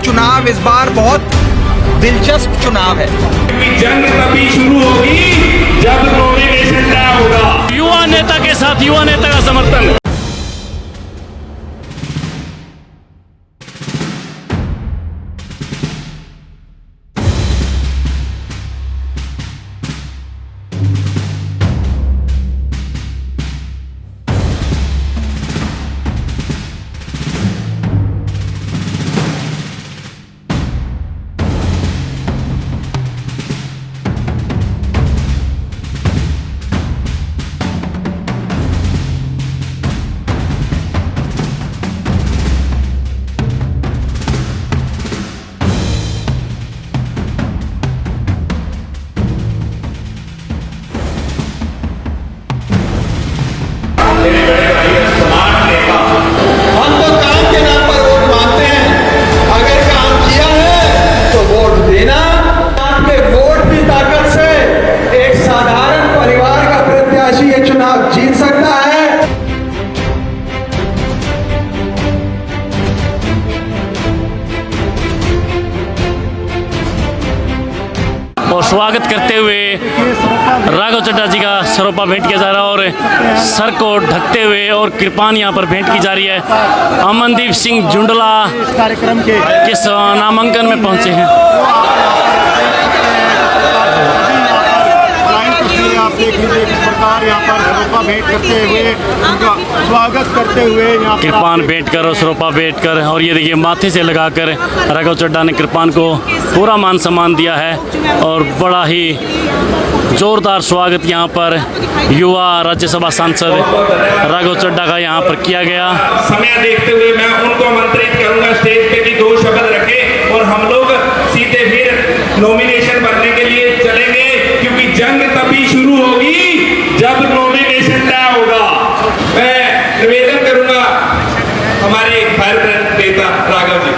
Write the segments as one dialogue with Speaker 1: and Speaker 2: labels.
Speaker 1: चुनाव इस बार बहुत दिलचस्प चुनाव है।
Speaker 2: जंग तभी शुरू होगी जब नॉमिनेशन तय होगा।
Speaker 3: युवा नेता के साथ युवा नेता का समर्थन।
Speaker 1: हम तो काम के नाम पर वोट मांगते हैं, अगर काम किया है तो वोट देना। आपके वोट की ताकत से एक साधारण परिवार का प्रत्याशी ये चुनाव जीत सकता है।
Speaker 3: और स्वागत करते हुए राघव चड्ढा जी का सरोपा भेंट किया जा रहा है और सर को ढकते हुए और कृपान यहाँ पर भेंट की जा रही है। अमनदीप सिंह जुंडला
Speaker 4: कार्यक्रम के
Speaker 3: किस नामांकन में पहुंचे हैं।
Speaker 4: आप देख लीजिए किस प्रकार यहाँ पर सरोपा भेंट करते हुए उनका स्वागत करते हुए यहाँ पर
Speaker 3: कृपान भेंट कर और सरोपा भेंट कर, और ये देखिए माथे से लगाकर राघव चड्ढा ने कृपान को पूरा मान सम्मान दिया है और बड़ा ही जोरदार स्वागत यहाँ पर युवा राज्यसभा सांसद राघव चड्ढा का यहाँ पर किया गया।
Speaker 2: समय देखते हुए मैं उनको आमंत्रित करूंगा स्टेज पे कि 2 शब्द रखें और हम लोग सीधे फिर नॉमिनेशन भरने के लिए चलेंगे, क्योंकि जंग तभी शुरू होगी जब नॉमिनेशन तय होगा। मैं निवेदन करूंगा हमारे फायर ब्रांड नेता राघव जी।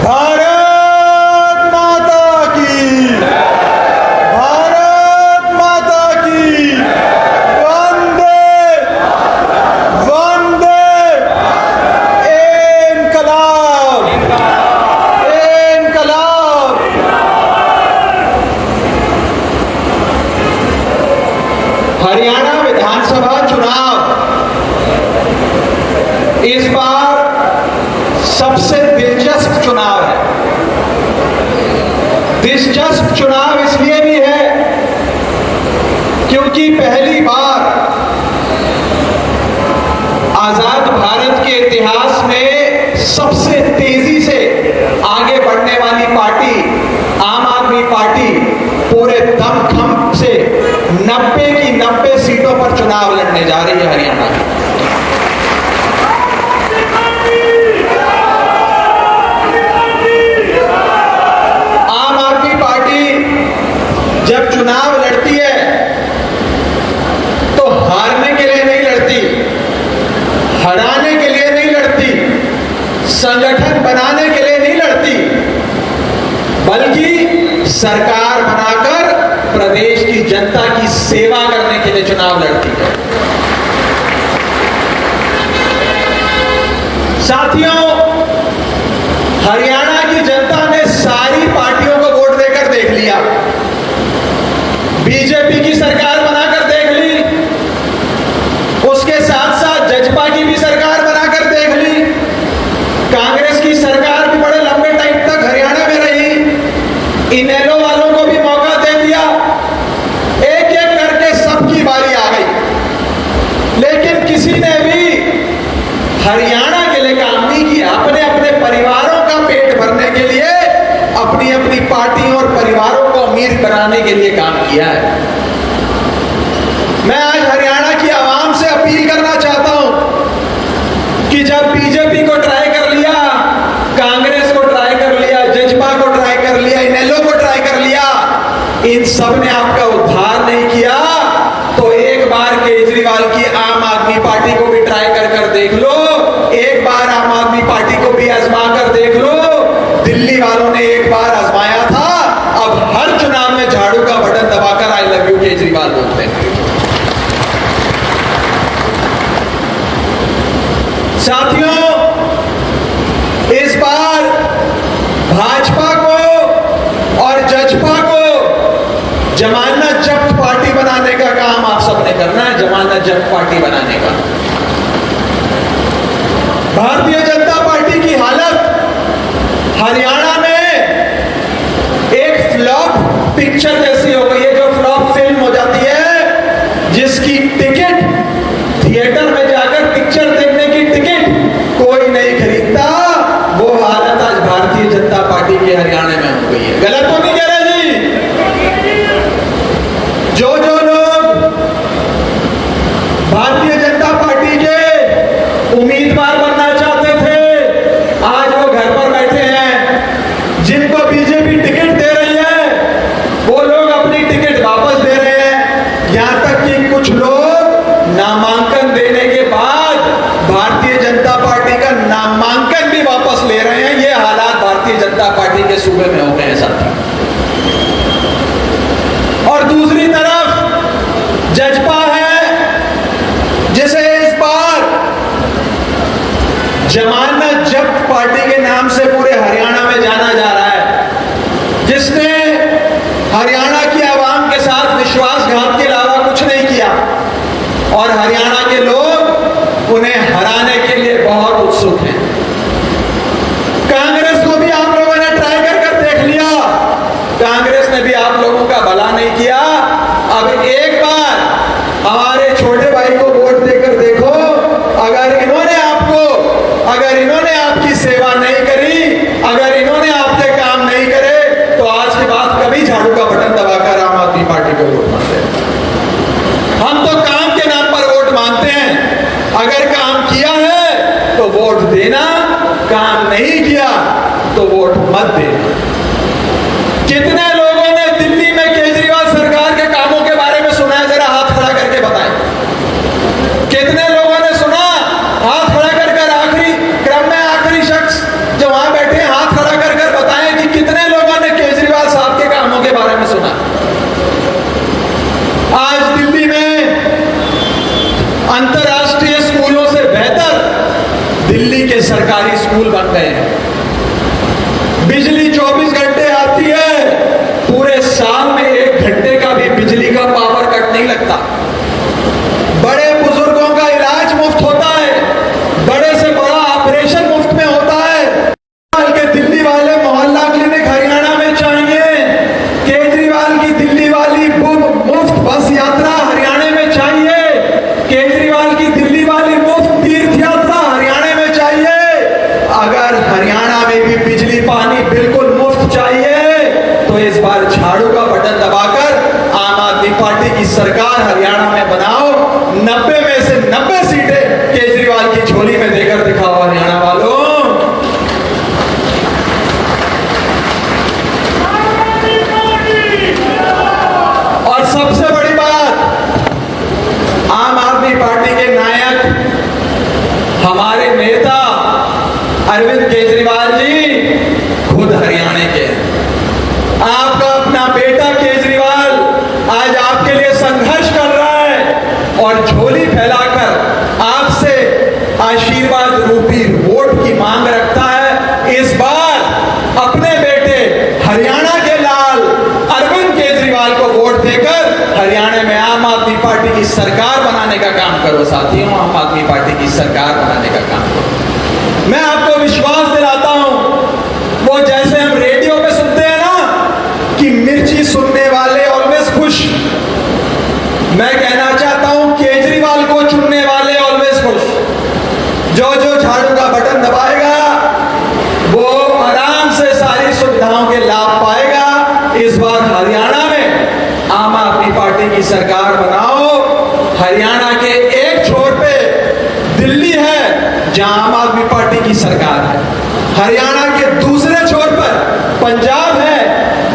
Speaker 1: भारत माता की, भारत माता की, वंदे वंदे इनकलाब, इनकलाब। हरियाणा विधानसभा चुनाव इस बार सबसे दिलचस्प चुनाव है। दिलचस्प चुनाव इसलिए भी है क्योंकि पहली बार आजाद भारत के इतिहास में सबसे तेजी से आगे बढ़ने वाली पार्टी आम आदमी पार्टी पूरे दमखम से 90 की 90 सीटों पर चुनाव लड़ने जा रही है हरियाणा में। आम आदमी पार्टी जब चुनाव लड़ती है तो हारने के लिए नहीं लड़ती, हराने के लिए नहीं लड़ती, संगठन बनाने के लिए नहीं लड़ती, बल्कि सरकार बनाकर प्रदेश की जनता की सेवा करने के लिए चुनाव लड़ती है। साथियों, हरियाणा की जनता ने सारी पार्टियों को वोट देकर देख लिया। बीजेपी की सरकार बनाकर देख ली, उसके साथ साथ जजपा की भी सरकार बनाकर देख ली, कांग्रेस की सरकार भी बड़े लंबे टाइम तक हरियाणा में रही, इनेलो वालों को भी मौका दे दिया। एक एक करके सबकी बारी आ गई, लेकिन किसी ने भी हरियाणा के लिए काम नहीं किया। अपने अपने परिवारों का पेट भरने के लिए, अपनी अपनी पार्टियों और परिवारों को अमीर बनाने के लिए काम किया है। मैं आज हरियाणा की आवाम से अपील करना चाहता हूं कि जब बीजेपी को ट्राई कर लिया, कांग्रेस को ट्राई कर लिया, जजपा को ट्राई कर लिया, इनेलो को ट्राई कर लिया, इन सब ने आपका उद्धार नहीं किया, तो एक बार केजरीवाल की आम आदमी पार्टी को भी ट्राई कर देख लो, एक बार आम आदमी पार्टी को भी आजमा कर देख लो। दिल्ली वालों ने एक बार आजमाया था, अब हर चुनाव में झाड़ू का बटन दबाकर आई लव यू केजरीवाल बोलते हैं। साथियों, इस बार जन पार्टी बनाने का। भारतीय जनता पार्टी की हालत हरियाणा में एक फ्लॉप पिक्चर जैसी हो गई है, जो फ्लॉप फिल्म हो जाती है, जिसकी टिकट थिएटर में जाकर पिक्चर देखने की टिकट कोई नहीं खरीदता। वो हालत आज भारतीय जनता पार्टी के हरियाणा में हो गई है। गलत तो नहीं कह रहे जी? जो लोग भारतीय जनता पार्टी के उम्मीदवार बनना चाहते थे, आज वो घर पर बैठे हैं। जिनको बीजेपी टिकट दे रही है, वो लोग अपनी टिकट वापस दे रहे हैं। यहां तक कि कुछ लोग नामांकन देने के बाद भारतीय जनता पार्टी का नामांकन भी वापस ले रहे हैं। ये हालात भारतीय जनता पार्टी के सूबे में हो गए हैं साथी। और दूसरी तरफ जजपा है, जिसे इस बार जमानत जब्त पार्टी के नाम से पूरे हरियाणा में जाना जा रहा है, जिसने हरियाणा की आवाम के साथ विश्वासघात के अलावा कुछ नहीं किया। और हरियाणा के लोग उन्हें हराने के लिए बहुत उत्सुक हैं। कांग्रेस को भी आप लोगों ने ट्राई कर देख लिया, कांग्रेस ने भी आप लोगों का भला नहीं किया। अब एक बार हमारे छोटे भाई को वोट देकर देखो, अगर इन्होंने आपकी सेवा नहीं करी, अगर इन्होंने आपके काम नहीं करे, तो आज के बाद कभी झाड़ू का बटन दबाकर आम आदमी पार्टी को वोट मांगते हैं। हम तो काम के नाम पर वोट मांगते हैं। अगर काम किया है तो वोट देना, काम नहीं किया तो वोट मत देना। कितने लोगों ने दिल्ली में केजरीवाल सरकार के कामों के बारे में सुना है? जरा हाथ खड़ा करके बताएं। कितने लोगों ने सुना? हाथ खड़ा कर आखिरी क्रम में आखिरी शख्स जो वहां बैठे हैं, हाथ खड़ा कर बताएं कि कितने लोगों ने केजरीवाल साहब के कामों के बारे में सुना। आज दिल्ली में अंतरराष्ट्रीय स्कूलों से बेहतर दिल्ली के सरकारी स्कूल बन गए हैं। बिजली 24 घंटे आती है, पूरे साल में 1 घंटे का भी बिजली का पावर कट नहीं लगता। बड़े बुजुर्गों का इलाज मुफ्त होता है, बड़े से बड़ा ऑपरेशन मुफ्त में होता है। के दिल्ली वाले मोहल्ला क्लिनिक हरियाणा में चाहिए। केजरीवाल की दिल्ली वाली मुफ्त बस यात्रा हरियाणा में चाहिए। केजरीवाल की दिल्ली वाली मुफ्त तीर्थ यात्रा हरियाणा में चाहिए। अगर हरियाणा में भी बिजली पानी बिल्कुल मुफ्त चाहिए, तो इस बार झाड़ू का बटन दबाकर आम आदमी पार्टी की सरकार हरियाणा में बनाओ। 90 में से 90 सीटें केजरीवाल की झोली में देकर दिखाओ हरियाणा वालों। और सबसे बड़ी बात, आम आदमी पार्टी के नायक हमारे नेता अरविंद केजरीवाल जी खुद हरियाणा के हैं। आपका अपना बेटा केजरीवाल आज आपके लिए संघर्ष कर रहा है और झोली फैलाकर आपसे आशीर्वाद रूपी वोट की मांग रखता है। इस बार अपने बेटे हरियाणा के लाल अरविंद केजरीवाल को वोट देकर हरियाणा में आम आदमी पार्टी की सरकार बनाने का काम करो साथियों। आम आदमी पार्टी की सरकार बनाने का काम करो। मैं आपको विश्वास दिलाता हूं, वो जैसे हम रेडियो पे सुनते हैं ना कि मिर्ची सुनने वाले ऑलवेज खुश, मैं कहना चाहता हूं केजरीवाल को चुनने वाले ऑलवेज खुश। जो झाड़ू का बटन दबाएगा वो आराम से सारी सुविधाओं के लाभ पाएगा। इस बार हरियाणा में आम आदमी पार्टी की सरकार बनाओ। हरियाणा के एक छोर पे दिल्ली है जहां आम आदमी पार्टी की सरकार है, हरियाणा के दूसरे छोर पर पंजाब है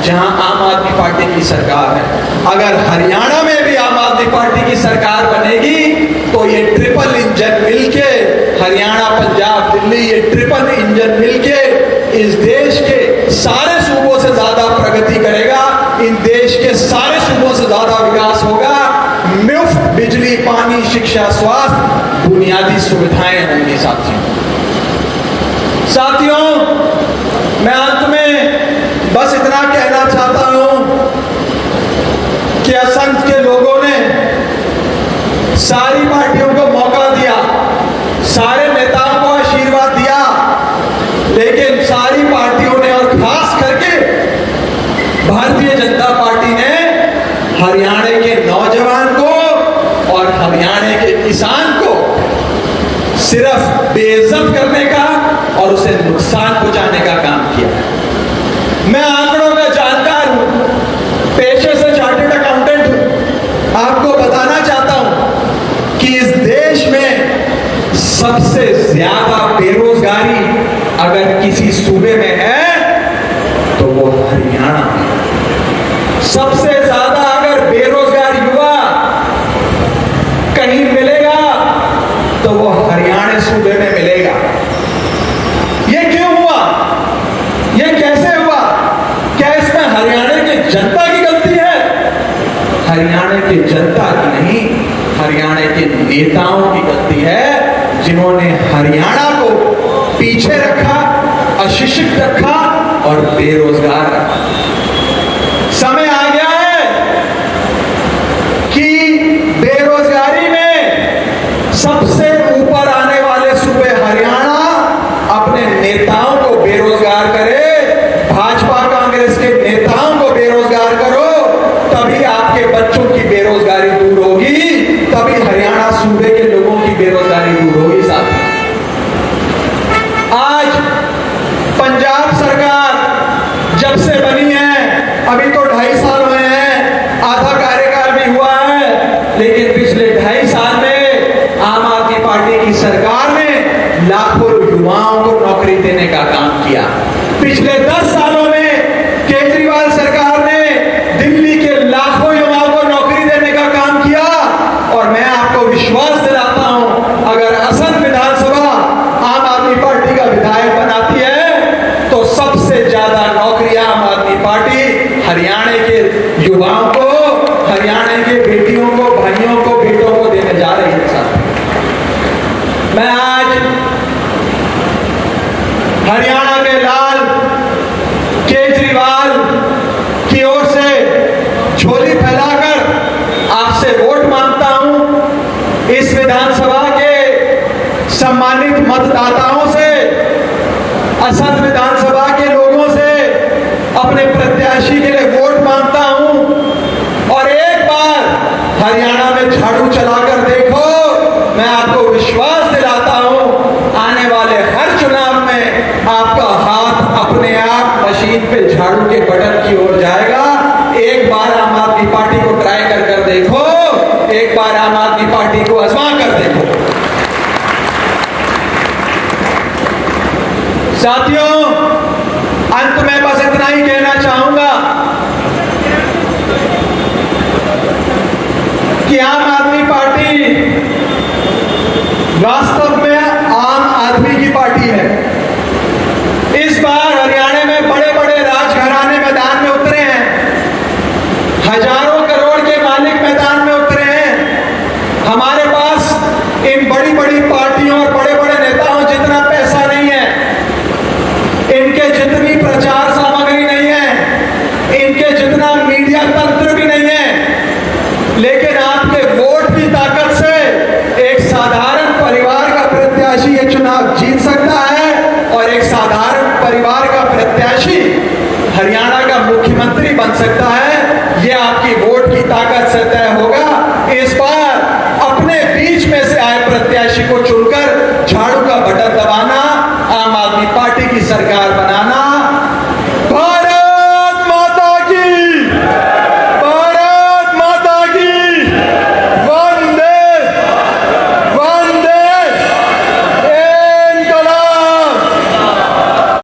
Speaker 1: जहां आम आदमी पार्टी की सरकार है। अगर हरियाणा में भी आम आदमी पार्टी की सरकार बनेगी तो ये ट्रिपल इंजन मिलके, हरियाणा पंजाब दिल्ली, ये ट्रिपल इंजन मिलके इस देश के सारे सूबों से ज्यादा प्रगति करेगा। इन देश के सारे सूबों से ज्यादा विकास होगा। मुफ्त बिजली, पानी, शिक्षा, स्वास्थ्य, बुनियादी सुविधाएं होंगी साथियों। मैं अंत में बस इतना कहना चाहता हूं कि असंख्य लोगों ने सारी पार्टियों को मौका दिया, सारे नेताओं को आशीर्वाद दिया, लेकिन सारी पार्टियों ने और खास करके भारतीय जनता पार्टी ने हरियाणा के नौजवान को और हरियाणा के किसान को सिर्फ बेइज्जत करने का और उसे नुकसान पहुंचाने का काम किया। मैं आंकड़ों का जानकार हूं, पेशे से चार्टर्ड अकाउंटेंट हूं। आपको बताना चाहता हूं कि इस देश में सबसे ज्यादा बेरोजगारी अगर किसी सूबे में है तो वो हरियाणा में। सबसे ज्यादा अगर बेरोजगार युवा कहीं मिलेगा तो वो हरियाणा सूबे में मिलेगा। ये क्यों हुआ? ये कैसे हुआ? क्या इसमें हरियाणा की जनता की गलती है? हरियाणा की जनता की नहीं, हरियाणा के नेताओं की गलती है, जिन्होंने हरियाणा को पीछे रखा, अशिक्षित रखा और बेरोजगार रखा। समय आ गया है कि बेरोजगारी में सबसे ऊपर आने वाले सूबे हरियाणा अपने नेताओं को बेरोजगार करे, भाजपा कांग्रेस के नेताओं को बेरोजगार करो, तभी आपके बच्चों की बेरोजगारी दूर होगी, तभी हरियाणा सूबे के लोगों की बेरोजगारी दूर होगी। साथियों, आज पंजाब सरकार जब से बनी है, अभी तो 2.5 साल हुए हैं, आधा कार्यकाल भी हुआ है, लेकिन पिछले 2.5 साल में आम आदमी पार्टी की सरकार ने लाखों युवाओं को नौकरी देने का काम किया। पिछले 10 सालों में केजरीवाल सरकार ने दिल्ली के लाखों युवाओं को नौकरी देने का काम किया। और मैं आपको विश्वास दिलाता हूं, अगर असम विधानसभा आम आदमी पार्टी का विधायक बनाती है तो सबसे ज्यादा नौकरियां आम आदमी पार्टी हरियाणा के युवाओं को, हरियाणा के बेटियों को, भाइयों को, बेटों को देने जा रही है। साथ मैं आज हरियाणा के लाल केजरीवाल की ओर से झोली फैलाकर आपसे वोट मांगता हूं। इस विधानसभा के सम्मानित मतदाताओं से, असम विधानसभा के लोगों से अपने प्रत्याशी के लिए वोट मांगता हूं और एक बार हरियाणा में झाड़ू चलाकर देखो। मैं आपको विश्वास दिलाता हूं, आने वाले हर चुनाव में आपका हाथ अपने आप मशीन पे झाड़ू के बटन की ओर जाएगा। एक बार आम आदमी पार्टी को ट्राई कर देखो, एक बार आम आदमी पार्टी को आजमा कर देखो। साथियों, अंत में बस इतना ही कहना चाहूंगा कि आम आदमी पार्टी वास्तव में आम आदमी की पार्टी है। इस बार हरियाणा में बड़े बड़े राजघराने मैदान में उतरे हैं, हजारों करोड़ के मालिक मैदान में उतरे हैं। हमारे पास इन बड़ी बड़ी पार्टियों और बड़े बड़े नेताओं जितना पैसा नहीं है, इनके जितनी प्रचार सामग्री नहीं है, इनके जितना मीडिया तंत्र भी नहीं है, लेकिन आपके वोट की ताकत से एक साधारण परिवार का प्रत्याशी ये चुनाव जीत सकता है और एक साधारण परिवार का प्रत्याशी हरियाणा का मुख्यमंत्री बन सकता है। यह आपकी वोट की ताकत से तय होगा।